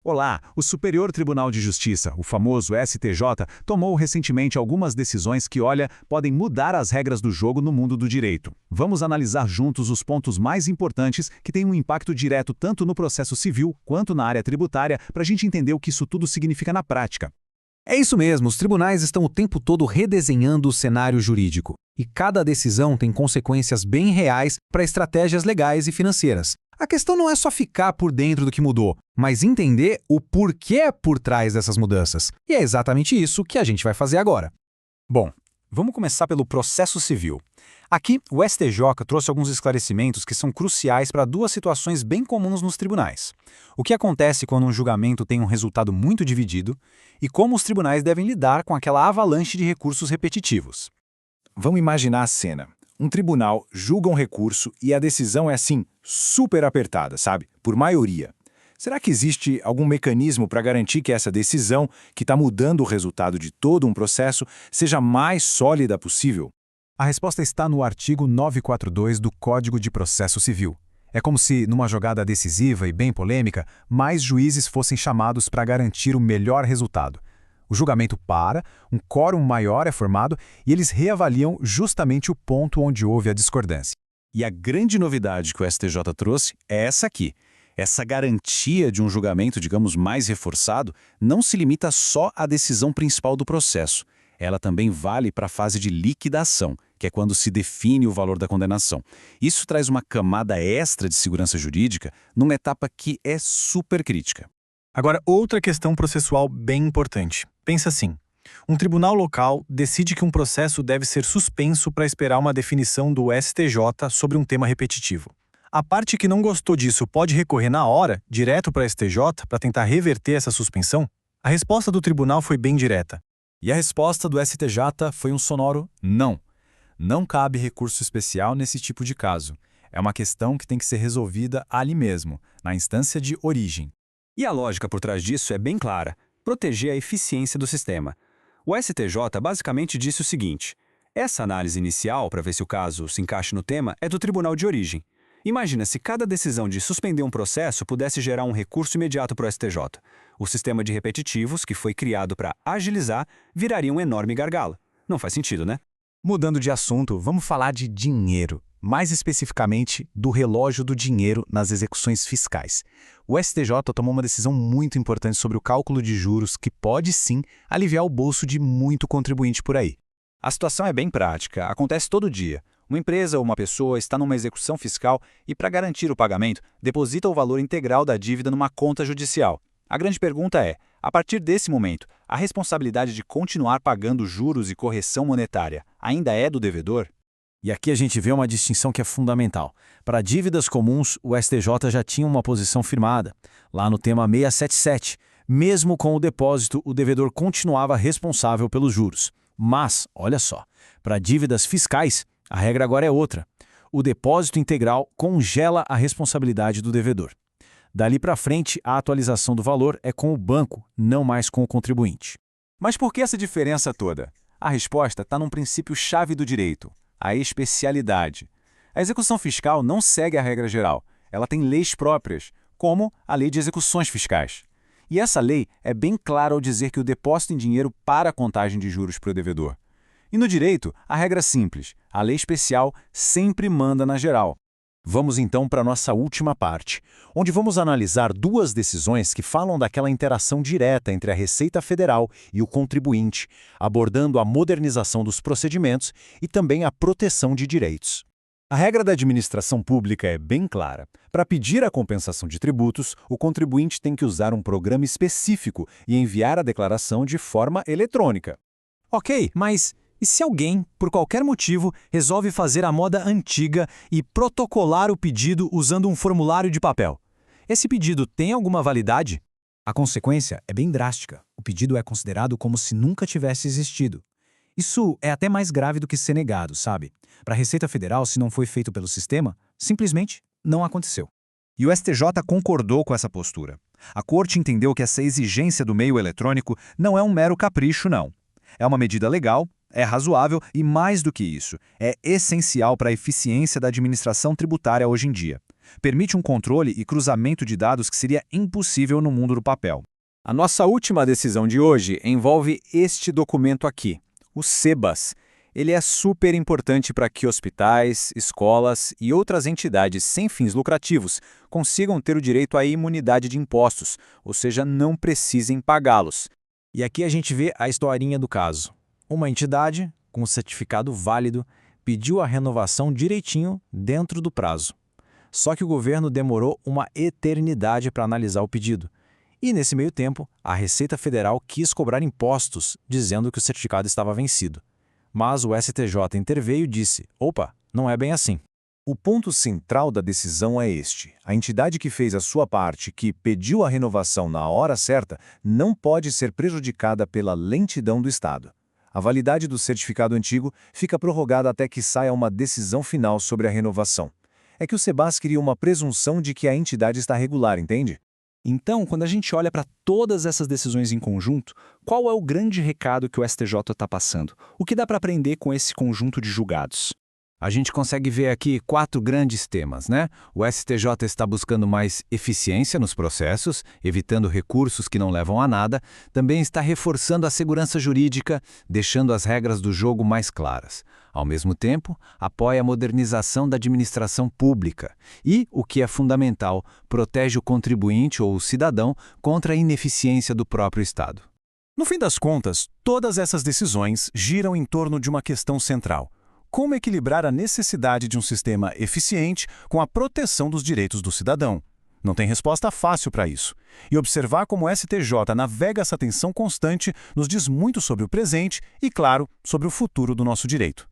Olá, o Superior Tribunal de Justiça, o famoso STJ, tomou recentemente algumas decisões que, podem mudar as regras do jogo no mundo do direito. Vamos analisar juntos os pontos mais importantes que têm um impacto direto tanto no processo civil quanto na área tributária para a gente entender o que isso tudo significa na prática. É isso mesmo, os tribunais estão o tempo todo redesenhando o cenário jurídico. E cada decisão tem consequências bem reais para estratégias legais e financeiras. A questão não é só ficar por dentro do que mudou, mas entender o porquê por trás dessas mudanças. E é exatamente isso que a gente vai fazer agora. Bom, vamos começar pelo processo civil. Aqui, o STJ trouxe alguns esclarecimentos que são cruciais para duas situações bem comuns nos tribunais. O que acontece quando um julgamento tem um resultado muito dividido e como os tribunais devem lidar com aquela avalanche de recursos repetitivos. Vamos imaginar a cena. Um tribunal julga um recurso e a decisão é assim, super apertada, sabe? Por maioria. Será que existe algum mecanismo para garantir que essa decisão, que está mudando o resultado de todo um processo, seja mais sólida possível? A resposta está no artigo 942 do Código de Processo Civil. É como se, numa jogada decisiva e bem polêmica, mais juízes fossem chamados para garantir o melhor resultado. O julgamento para, um quórum maior é formado e eles reavaliam justamente o ponto onde houve a discordância. E a grande novidade que o STJ trouxe é essa aqui. Essa garantia de um julgamento, digamos, mais reforçado, não se limita só à decisão principal do processo. Ela também vale para a fase de liquidação, que é quando se define o valor da condenação. Isso traz uma camada extra de segurança jurídica numa etapa que é super crítica. Agora, outra questão processual bem importante. Pensa assim, um tribunal local decide que um processo deve ser suspenso para esperar uma definição do STJ sobre um tema repetitivo. A parte que não gostou disso pode recorrer na hora, direto para a STJ, para tentar reverter essa suspensão? A resposta do tribunal foi bem direta. E a resposta do STJ foi um sonoro não. Não cabe recurso especial nesse tipo de caso. É uma questão que tem que ser resolvida ali mesmo, na instância de origem. E a lógica por trás disso é bem clara: proteger a eficiência do sistema. O STJ basicamente disse o seguinte: essa análise inicial, para ver se o caso se encaixa no tema, é do tribunal de origem. Imagina se cada decisão de suspender um processo pudesse gerar um recurso imediato para o STJ. O sistema de repetitivos, que foi criado para agilizar, viraria um enorme gargalo. Não faz sentido, né? Mudando de assunto, vamos falar de dinheiro. Mais especificamente, do relógio do dinheiro nas execuções fiscais. O STJ tomou uma decisão muito importante sobre o cálculo de juros que pode sim aliviar o bolso de muito contribuinte por aí. A situação é bem prática, acontece todo dia. Uma empresa ou uma pessoa está numa execução fiscal e, para garantir o pagamento, deposita o valor integral da dívida numa conta judicial. A grande pergunta é, a partir desse momento, a responsabilidade de continuar pagando juros e correção monetária ainda é do devedor? E aqui a gente vê uma distinção que é fundamental. Para dívidas comuns, o STJ já tinha uma posição firmada. Lá no tema 677, mesmo com o depósito, o devedor continuava responsável pelos juros. Mas, olha só, para dívidas fiscais, a regra agora é outra. O depósito integral congela a responsabilidade do devedor. Dali para frente, a atualização do valor é com o banco, não mais com o contribuinte. Mas por que essa diferença toda? A resposta está num princípio-chave do direito: a especialidade. A execução fiscal não segue a regra geral. Ela tem leis próprias, como a Lei de Execuções Fiscais. E essa lei é bem clara ao dizer que o depósito em dinheiro para a contagem de juros para o devedor. E no direito, a regra é simples: a lei especial sempre manda na geral. Vamos então para a nossa última parte, onde vamos analisar duas decisões que falam daquela interação direta entre a Receita Federal e o contribuinte, abordando a modernização dos procedimentos e também a proteção de direitos. A regra da administração pública é bem clara. Para pedir a compensação de tributos, o contribuinte tem que usar um programa específico e enviar a declaração de forma eletrônica. Ok, mas e se alguém, por qualquer motivo, resolve fazer a moda antiga e protocolar o pedido usando um formulário de papel? Esse pedido tem alguma validade? A consequência é bem drástica. O pedido é considerado como se nunca tivesse existido. Isso é até mais grave do que ser negado, sabe? Para a Receita Federal, se não foi feito pelo sistema, simplesmente não aconteceu. E o STJ concordou com essa postura. A Corte entendeu que essa exigência do meio eletrônico não é um mero capricho, não. É uma medida legal, é razoável e, mais do que isso, é essencial para a eficiência da administração tributária hoje em dia. Permite um controle e cruzamento de dados que seria impossível no mundo do papel. A nossa última decisão de hoje envolve este documento aqui, o SEBAS. Ele é super importante para que hospitais, escolas e outras entidades sem fins lucrativos consigam ter o direito à imunidade de impostos, ou seja, não precisem pagá-los. E aqui a gente vê a historinha do caso. Uma entidade, com certificado válido, pediu a renovação direitinho dentro do prazo. Só que o governo demorou uma eternidade para analisar o pedido. E, nesse meio tempo, a Receita Federal quis cobrar impostos, dizendo que o certificado estava vencido. Mas o STJ interveio e disse, opa, não é bem assim. O ponto central da decisão é este. A entidade que fez a sua parte, que pediu a renovação na hora certa, não pode ser prejudicada pela lentidão do Estado. A validade do certificado antigo fica prorrogada até que saia uma decisão final sobre a renovação. É que o SEBAS cria uma presunção de que a entidade está regular, entende? Então, quando a gente olha para todas essas decisões em conjunto, qual é o grande recado que o STJ está passando? O que dá para aprender com esse conjunto de julgados? A gente consegue ver aqui 4 grandes temas, né? O STJ está buscando mais eficiência nos processos, evitando recursos que não levam a nada, também está reforçando a segurança jurídica, deixando as regras do jogo mais claras. Ao mesmo tempo, apoia a modernização da administração pública e, o que é fundamental, protege o contribuinte ou o cidadão contra a ineficiência do próprio Estado. No fim das contas, todas essas decisões giram em torno de uma questão central: como equilibrar a necessidade de um sistema eficiente com a proteção dos direitos do cidadão. Não tem resposta fácil para isso. E observar como o STJ navega essa tensão constante nos diz muito sobre o presente e, claro, sobre o futuro do nosso direito.